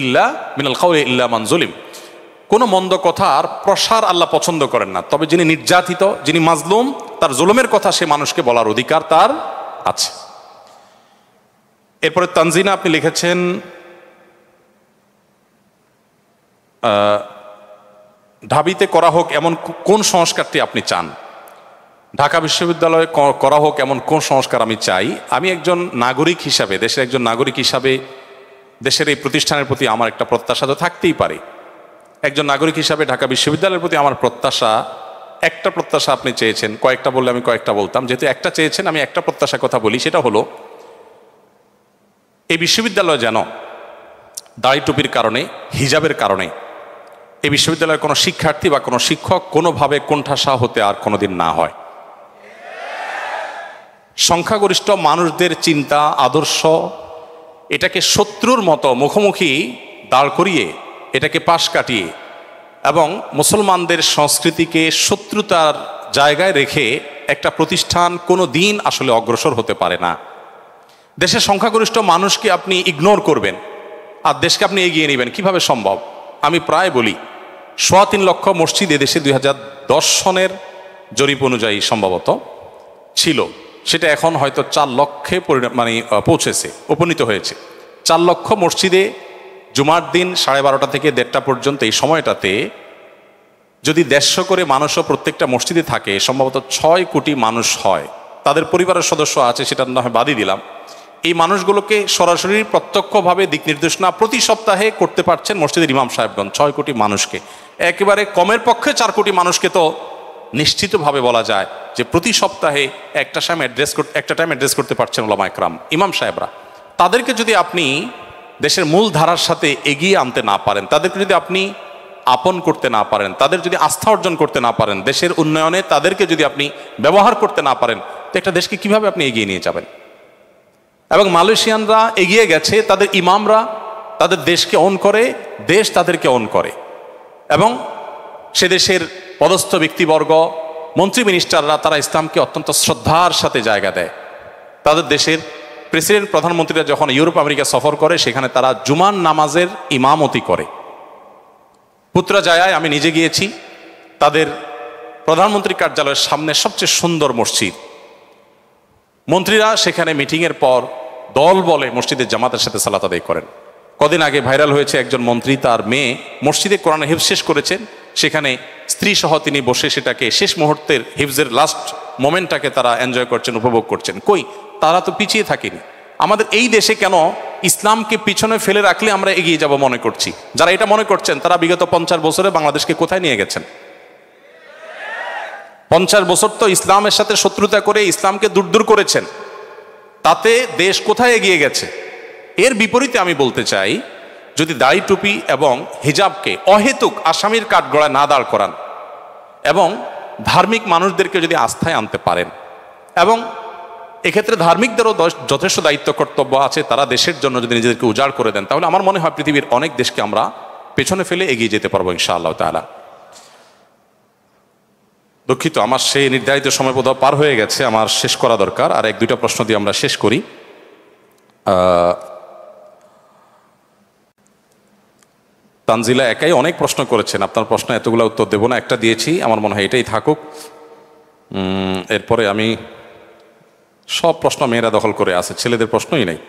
ইল্লা মিনাল কাওলি ইল্লা মান যুলিম। কোনো মন্দ কথার প্রসার আল্লাহ পছন্দ করেন না, তবে যিনি নির্যাতিত, যিনি মাজলুম, তার জুলুমের কথা সে মানুষকে বলার অধিকার তার আছে। এরপরে তানজিনা আপনি লিখেছেন, ঢাবিতে করা হোক এমন কোন সংস্কারটি আপনি চান? ঢাকা বিশ্ববিদ্যালয়ে করা হোক এমন কোন সংস্কার আমি চাই? আমি একজন নাগরিক হিসাবে, দেশের একজন নাগরিক হিসাবে দেশের এই প্রতিষ্ঠানের প্রতি আমার একটা প্রত্যাশা তো থাকতেই পারে। একজন নাগরিক হিসাবে ঢাকা বিশ্ববিদ্যালয়ের প্রতি আমার প্রত্যাশা, একটা প্রত্যাশা আপনি চেয়েছেন, কয়েকটা বললে আমি কয়েকটা বলতাম, যেহেতু একটা চেয়েছেন আমি একটা প্রত্যাশার কথা বলি, সেটা হলো এই বিশ্ববিদ্যালয় যেন দাড়ি টুপির কারণে, হিজাবের কারণে এই বিশ্ববিদ্যালয়ের কোনো শিক্ষার্থী বা কোনো শিক্ষক কোনোভাবে কোণঠাসা হতে আর কোনোদিন না হয়। সংখ্যাগরিষ্ঠ মানুষদের চিন্তা আদর্শ এটাকে শত্রুর মতো মুখোমুখি দাঁড় করিয়ে, এটাকে পাশ কাটিয়ে এবং মুসলমানদের সংস্কৃতিকে শত্রুতার জায়গায় রেখে একটা প্রতিষ্ঠান কোনো দিন আসলে অগ্রসর হতে পারে না। দেশের সংখ্যাগরিষ্ঠ মানুষকে আপনি ইগনোর করবেন আর দেশকে আপনি এগিয়ে নেবেন, কিভাবে সম্ভব? আমি প্রায় বলি, ৩.৫ লক্ষ মসজিদ এদেশে 2010 সনের জরিপ অনুযায়ী সম্ভবত ছিল, সেটা এখন হয়তো 4 লক্ষে পৌঁছেছে, উপনীত হয়েছে। 4 লক্ষ মসজিদে জুমার দিন 12:30 থেকে 1:30 পর্যন্ত এই সময়টাতে যদি 150 করে মানুষও প্রত্যেকটা মসজিদে থাকে, সম্ভবত 6 কোটি মানুষ হয়। তাদের পরিবারের সদস্য আছে, সেটা না হয় বাদই দিলাম। এই মানুষগুলোকে সরাসরি প্রত্যক্ষভাবে দিক নির্দেশনা প্রতি সপ্তাহে করতে পারছেন মসজিদের ইমাম সাহেবগণ। 6 কোটি মানুষকে, একেবারে কমের পক্ষে 4 কোটি মানুষকে তো নিশ্চিতভাবে বলা যায় যে প্রতি সপ্তাহে একটা টাইম অ্যাড্রেস করতে পারছেন উলামা ইকরাম, ইমাম সাহেবরা। তাদেরকে যদি আপনি দেশের মূল ধারার সাথে এগিয়ে আনতে না পারেন, তাদেরকে যদি আপনি আপন করতে না পারেন, তাদের যদি আস্থা অর্জন করতে না পারেন, দেশের উন্নয়নে তাদেরকে যদি আপনি ব্যবহার করতে না পারেন, তো একটা দেশকে কিভাবে আপনি এগিয়ে নিয়ে যাবেন? এবং মালয়েশিয়ানরা এগিয়ে গেছে, তাদের ইমামরা তাদের দেশকে অন করে, দেশ তাদেরকে অন করে, এবং সে দেশের পদস্থ ব্যক্তিবর্গ মন্ত্রী মিনিস্টাররা তারা ইসলামকে অত্যন্ত শ্রদ্ধার সাথে জায়গা দেয়। তাদের দেশের প্রেসিডেন্ট প্রধানমন্ত্রীরা যখন ইউরোপ আমেরিকা সফর করে সেখানে তারা জুমার নামাজের ইমামতি করে। পুত্রাজায়ায় আমি নিজে গিয়েছি, তাদের প্রধানমন্ত্রী কার্যালয়ের সামনে সবচেয়ে সুন্দর মসজিদ, মন্ত্রীরা সেখানে মিটিংয়ের পর দল বলে মসজিদের জামাতের সাথে সালাত আদায় করেন। কদিন আগে ভাইরাল হয়েছে একজন মন্ত্রী তার মেয়ে মসজিদে কোরআন হিফজ শেষ করেছেন, সেখানে স্ত্রী সহ তিনি বসে সেটাকে শেষ মুহূর্তের হিফজের লাস্ট মোমেন্টটাকে তারা এনজয় করছেন, উপভোগ করছেন। কই, তারা তো পিছিয়ে থাকেনি। আমাদের এই দেশে কেন ইসলামকে পিছনে ফেলে রাখলে আমরা এগিয়ে যাব মনে করছি? যারা এটা মনে করছেন তারা বিগত 50 বছরে বাংলাদেশকে কোথায় নিয়ে গেছেন? 50 বছর তো ইসলামের সাথে শত্রুতা করে ইসলামকে দূর করেছেন, তাতে দেশ কোথায় এগিয়ে গেছে? এর বিপরীতে আমি বলতে চাই, যদি দাড়ি টুপি এবং হিজাবকে অহেতুক আসামির কাঠগড়ায় না দাঁড় করান এবং ধার্মিক মানুষদেরকে যদি আস্থায় আনতে পারেন, এবং এক্ষেত্রে ধার্মিকদেরও যথেষ্ট দায়িত্ব কর্তব্য আছে, তারা দেশের জন্য যদি নিজেদেরকে উজাড় করে দেন, তাহলে আমার মনে হয় পৃথিবীর অনেক দেশকে আমরা পেছনে ফেলে এগিয়ে যেতে পারবো ইনশাআল্লাহ তাআলা। দুঃখিত, আমার সেই নির্ধারিত সময় বোধহয় পার হয়ে গেছে, আমার শেষ করা দরকার। আর 1-2টা প্রশ্ন দিয়ে আমরা শেষ করি। তানজিলা একাই অনেক প্রশ্ন করেছেন, আপনার প্রশ্ন এতগুলো উত্তর দেব না, একটা দিয়েছি, আমার মনে হয় এটাই থাকুক। এরপরে আমি সব প্রশ্ন মেয়েরা দখল করে আছে, ছেলেদের প্রশ্নই নেই।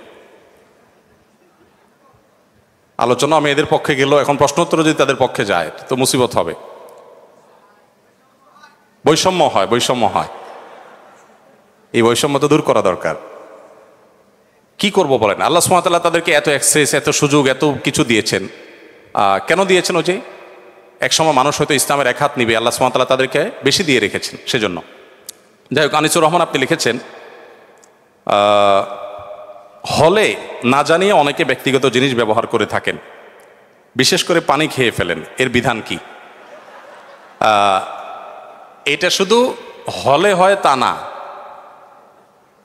আলোচনা মেয়েদের পক্ষে গেল, এখন প্রশ্ন উত্তর যদি তাদের পক্ষে যায় তো মুসিবত হবে। বৈষম্য হয়, এই বৈষম্য তো দূর করা দরকার। কি করব বলেন? আল্লাহ সুবহানাহু ওয়া তাআলা তাদেরকে এত অ্যাক্সেস, এত সুযোগ, এত কিছু দিয়েছেন। কেন দিয়েছেন? ওই যে একসময় মানুষ হয়তো ইসলামের এক হাত নিবে, আল্লাহ সুবহানাহু ওয়া তাআলা তাদেরকে বেশি দিয়ে রেখেছেন সেজন্য। যাই হোক, আনিসুর রহমান আপনি লিখেছেন, হলে না জানিয়ে অনেকে ব্যক্তিগত জিনিস ব্যবহার করে থাকেন, বিশেষ করে পানি খেয়ে ফেলেন, এর বিধান কি? এটা শুধু হলে হয় তা না,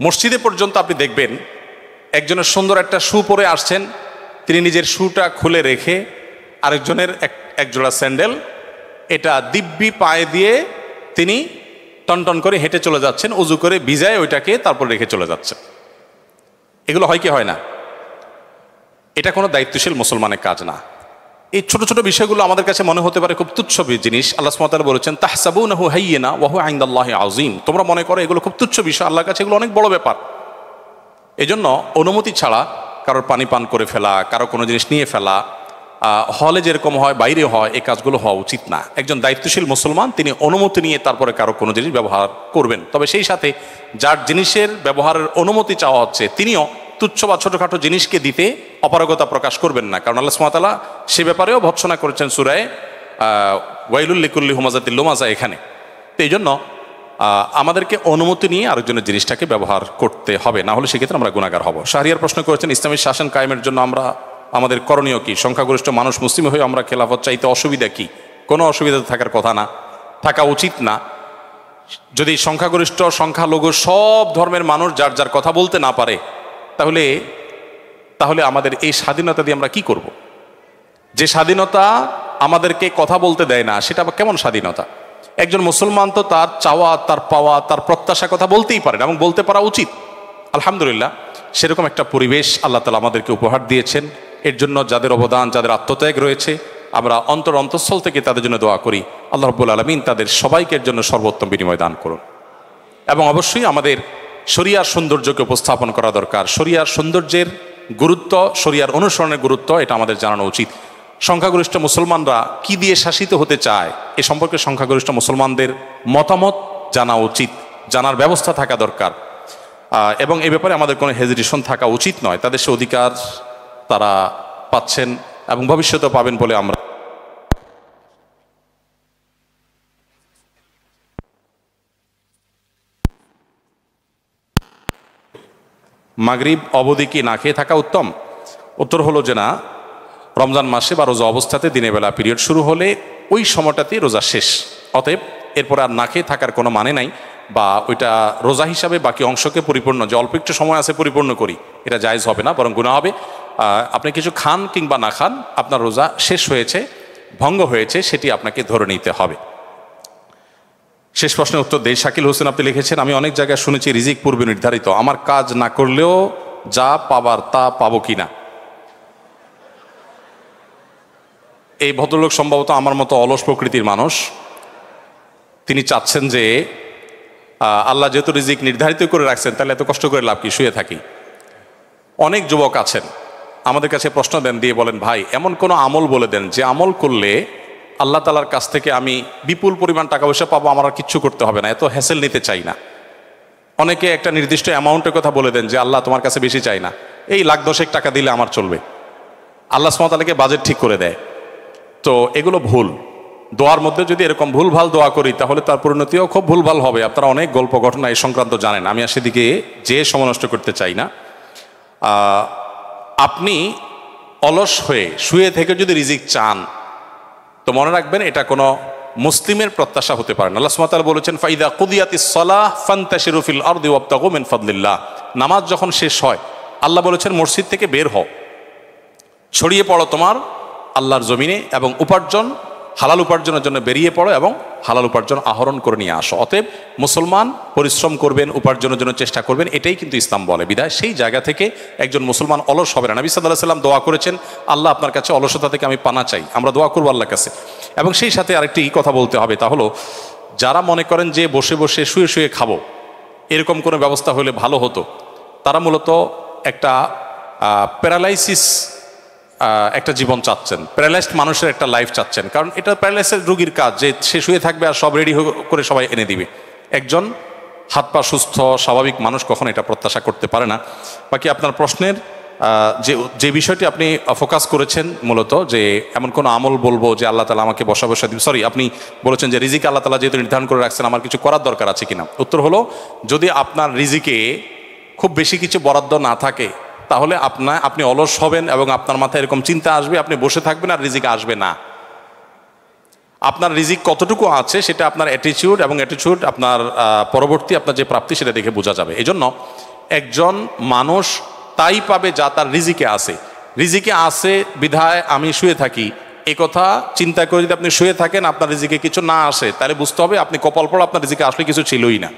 মসজিদে পর্যন্ত আপনি দেখবেন একজনের সুন্দর একটা শু পরে আসছেন, তিনি নিজের শুটা খুলে রেখে আরেকজনের এক জোড়া স্যান্ডেল এটা দিব্যি পায়ে দিয়ে তিনি টনটন করে হেঁটে চলে যাচ্ছেন, উজু করে ভিজায় ওইটাকে তারপর রেখে চলে যাচ্ছেন। এগুলো হয় কি হয় না? এটা কোনো দায়িত্বশীল মুসলমানের কাজ না। এই ছোট ছোট বিষয়গুলো আমাদের কাছে মনে হতে পারে খুব তুচ্ছ জিনিস। আল্লাহ সুবহানাহু ওয়া তাআলা বলেছেন, তাহসাবুনাহু হাইয়িনা ওয়া হুয়া ইনদাল্লাহি আযীম। তোমরা মনে করো এগুলো খুব তুচ্ছ বিষয়, আল্লাহর কাছে এগুলো অনেক বড় ব্যাপার। এজন্য অনুমতি ছাড়া কারোর পানি পান করে ফেলা, কারো কোনো জিনিস নিয়ে ফেলা, হলে যেরকম হয় বাইরে হয়, এই কাজগুলো হওয়া উচিত না। একজন দায়িত্বশীল মুসলমান তিনি অনুমতি নিয়ে তারপরে কারো কোনো জিনিস ব্যবহার করবেন। তবে সেই সাথে যার জিনিসের ব্যবহারের অনুমতি চাওয়া হচ্ছে তিনিও তুচ্ছ বা ছোটোখাটো জিনিসকে দিতে অপারগতা প্রকাশ করবেন না, কারণ আল্লাহ সুবহানাহু ওয়া তাআলা সে ব্যাপারেও ভর্ৎসনা করেছেন সূরায়ে ওয়াইলুল লিকুল্লি হুমাযাতিল লুমাযা এখানে। তো এই জন্য আমাদেরকে অনুমতি নিয়ে আরেকজনের জিনিসটাকে ব্যবহার করতে হবে, না হলে সেক্ষেত্রে আমরা গুনাহগার হব। শাহরিয়ার প্রশ্ন করেছেন, ইসলামী শাসন কায়েমের জন্য আমাদের করণীয় কি? সংখ্যাগরিষ্ঠ মানুষ মুসলিম হয়ে আমরা খেলাফত চাইতে অসুবিধা কি? কোনো অসুবিধা থাকার কথা না, থাকা উচিত না। যদি সংখ্যাগরিষ্ঠ সংখ্যালঘু সব ধর্মের মানুষ যার যার কথা বলতে না পারে, তাহলে আমাদের এই স্বাধীনতা দিয়ে আমরা কি করব? যে স্বাধীনতা আমাদেরকে কথা বলতে দেয় না, সেটা আবার কেমন স্বাধীনতা? একজন মুসলমান তো তার চাওয়া, তার পাওয়া, তার প্রত্যাশা কথা বলতেই পারেন এবং বলতে পারা উচিত। আলহামদুলিল্লাহ, সেরকম একটা পরিবেশ আল্লাহ তাআলা আমাদেরকে উপহার দিয়েছেন। এর জন্য যাদের অবদান, যাদের আত্মত্যাগ রয়েছে, আমরা অন্তঃস্থল থেকে তাদের জন্য দোয়া করি, আল্লাহ রাব্বুল আলামিন তাদের সবাইকে জন্য সর্বোত্তম বিনিময় দান করুন। এবং অবশ্যই আমাদের শরিয়ার সৌন্দর্যকে উপস্থাপন করা দরকার। শরিয়ার সৌন্দর্যের গুরুত্ব, শরিয়ার অনুসরণের গুরুত্ব, এটা আমাদের জানানো উচিত। সংখ্যাগরিষ্ঠ মুসলমানরা কি দিয়ে শাসিত হতে চায় এ সম্পর্কে সংখ্যাগরিষ্ঠ মুসলমানদের মতামত জানা উচিত, জানার ব্যবস্থা থাকা দরকার। এবং এ ব্যাপারে আমাদের কোনো হেজিটেশন থাকা উচিত নয়। তাদের সে অধিকার তারা পাচ্ছেন এবং ভবিষ্যতেও পাবেন বলে আমরা মাগরিব অবধি কি না খেয়ে থাকা উত্তম? উত্তর হলো যে না, রমজান মাসে বা রোজা অবস্থাতে দিনের বেলা পিরিয়ড শুরু হলে ওই সময়টাতেই রোজা শেষ। অতএব এরপর আর না খেয়ে থাকার কোনো মানে নাই, বা ওইটা রোজা হিসাবে বাকি অংশকে পরিপূর্ণ, যে অল্প একটু সময় আছে পরিপূর্ণ করি, এটা জায়েজ হবে না, বরং গুনাহ হবে। আপনি কিছু খান কিংবা না খান, আপনার রোজা শেষ হয়েছে, ভঙ্গ হয়েছে, সেটি আপনাকে ধরে নিতে হবে। শেষ প্রশ্নের উত্তর দেই। শাকিল হোসেন আপনি লিখেছেন, আমি অনেক জায়গায় শুনেছি রিজিক পূর্বে নির্ধারিত, আমার কাজ না করলেও যা পাবার তা পাবো কিনা? এই ভদ্রলোক সম্ভবত আমার মতো অলস প্রকৃতির মানুষ। তিনি চাচ্ছেন যে আল্লাহ যেহেতু রিজিক নির্ধারিত করে রাখছেন, তাহলে এত কষ্ট করে লাভ কি, শুয়ে থাকি। অনেক যুবক আছেন আমাদের কাছে প্রশ্ন দেন, দিয়ে বলেন, ভাই এমন কোনো আমল বলে দেন যে আমল করলে আল্লাহ তাআলার কাছ থেকে আমি বিপুল পরিমাণ টাকা পয়সা পাবো, আমার আর কিচ্ছু করতে হবে না, এত হ্যাসেল নিতে চাই না। অনেকে একটা নির্দিষ্ট অ্যামাউন্টের কথা বলে দেন যে আল্লাহ তোমার কাছে বেশি চাই না, এই লাখ দশেক টাকা দিলে আমার চলবে। আল্লাহ সুবহানাহু ওয়া তাআলাকে বাজেট ঠিক করে দেয়। তো এগুলো ভুল। দোয়ার মধ্যে যদি এরকম ভুলভাল দোয়া করি তাহলে তার পরিণতিও খুব ভুলভাল হবে। আপনারা অনেক গল্প ঘটনা এই সংক্রান্ত জানেন, আমি আর সেদিকে যে সময় নষ্ট করতে চাই না। আপনি অলস হয়ে শুয়ে থেকে যদি রিজিক চান তো মনে রাখবেন এটা কোনো মুসলিমের প্রত্যাশা হতে পারে না। আল্লাহ সুবহানাহু ওয়া তাআলা বলেছেন, ফাইদা কুদিয়াতিস সালাহ ফান্তাশিরু ফিল আরদি ওয়াবতাগু মিন ফাদলিল্লাহ। নামাজ যখন শেষ হয় আল্লাহ বলেছেন মসজিদ থেকে বের হও, ছড়িয়ে পড়ো তোমার আল্লাহর জমিনে, এবং উপার্জন, হালাল উপার্জনের জন্য বেরিয়ে পড়ো এবং হালাল উপার্জন আহরণ করে নিয়ে আসো। অতএব মুসলমান পরিশ্রম করবেন, উপার্জনের জন্য চেষ্টা করবেন, এটাই কিন্তু ইসলাম বলে। বিধায় সেই জায়গা থেকে একজন মুসলমান অলস হবে না। নবী সাল্লাল্লাহু আলাইহি ওয়াসাল্লাম দোয়া করেছেন, আল্লাহ আপনার কাছে অলসতা থেকে আমি পানা চাই। আমরা দোয়া করবো আল্লাহর কাছে। এবং সেই সাথে আরেকটি কথা বলতে হবে, তা হলো যারা মনে করেন যে বসে বসে শুয়ে শুয়ে খাবো, এরকম কোনো ব্যবস্থা হলে ভালো হতো, তারা মূলত একটা প্যারালাইসিস একটা জীবন চাচ্ছেন, প্যারালাইজড মানুষের একটা লাইফ চাচ্ছেন। কারণ এটা প্যারালাইসিস রোগীর কাজ যে সে শুয়ে থাকবে আর সব রেডি করে সবাই এনে দিবে। একজন হাত পা সুস্থ স্বাভাবিক মানুষ কখনো এটা প্রত্যাশা করতে পারে না। বাকি আপনার প্রশ্নের যে বিষয়টি আপনি ফোকাস করেছেন মূলত, যে এমন কোনো আমল বলবো যে আল্লাহ তাআলা আমাকে বসা বসা দিবে, সরি, আপনি বলেছেন যে রিজিক আল্লাহ তাআলা যেহেতু নির্ধারণ করে রাখছেন আমার কিছু করার দরকার আছে কিনা। উত্তর হলো, যদি আপনার রিজিকে খুব বেশি কিছু বরাদ্দ না থাকে তাহলে আপনি অলস হবেন এবং আপনার মাথায় এরকম চিন্তা আসবে, আপনি বসে থাকবেন আর রিজিক আসবে না। আপনার রিজিক কতটুকু আছে সেটা আপনার অ্যাটিটিউড এবং অ্যাটিটিউড আপনার পরবর্তী আপনার যে প্রাপ্তি সেটা দেখে বোঝা যাবে। এজন্য একজন মানুষ তাই পাবে যা তার রিজিকে আছে। রিজিকে আছে বিধায় আমি শুয়ে থাকি, এ কথা চিন্তা করে যদি আপনি শুয়ে থাকেন আপনার রিজিকে কিছু না আসে, তাহলে বুঝতে হবে আপনি কপাল পড়া, আপনার রিজিকে আসলে কিছু ছিলই না।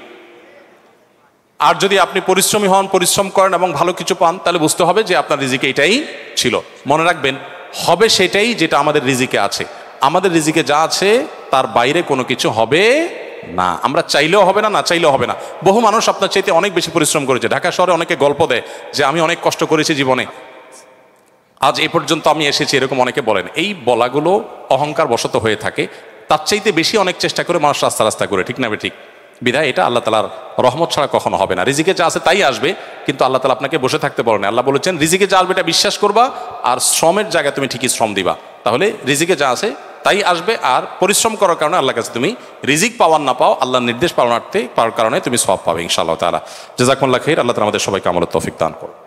আর যদি আপনি পরিশ্রমী হন, পরিশ্রম করেন এবং ভালো কিছু পান, তাহলে বুঝতে হবে যে আপনার রিজিকে এটাই ছিল। মনে রাখবেন, হবে সেটাই যেটা আমাদের রিজিকে আছে। আমাদের রিজিকে যা আছে তার বাইরে কোনো কিছু হবে না। আমরা চাইলেও হবে না, না চাইলেও হবে না। বহু মানুষ আপনার চাইতে অনেক বেশি পরিশ্রম করেছে। ঢাকা শহরে অনেকে গল্প দেয় যে আমি অনেক কষ্ট করেছি জীবনে, আজ এ পর্যন্ত আমি এসেছি, এরকম অনেকে বলেন। এই বলাগুলো অহংকার বশত হয়ে থাকে। তার চাইতে বেশি অনেক চেষ্টা করে মানুষ রাস্তা রাস্তা করে, ঠিক না ঠিক? বিধায় এটা আল্লাহ তাআলার রহমত ছাড়া কখনো হবে না। রিজিকে যা আছে তাই আসবে, কিন্তু আল্লাহ তাআলা আপনাকে বসে থাকতে বলেন। আল্লাহ বলেছেন রিজিকে যা আসবে এটা বিশ্বাস করবা, আর শ্রমের জায়গায় তুমি ঠিকই শ্রম দিবা, তাহলে রিজিকে যা আছে তাই আসবে। আর পরিশ্রম করার কারণে আল্লাহর কাছে তুমি রিজিক পাওয়ার না পাও, আল্লাহর নির্দেশ পাওয়ার কারণে তুমি সওয়াব পাবে ইনশাআল্লাহ তাআলা। জাযাকুমুল্লাহ খাইর। আল্লাহ তাআলা আমাদের সবাইকে আমলের তৌফিক দান করুন।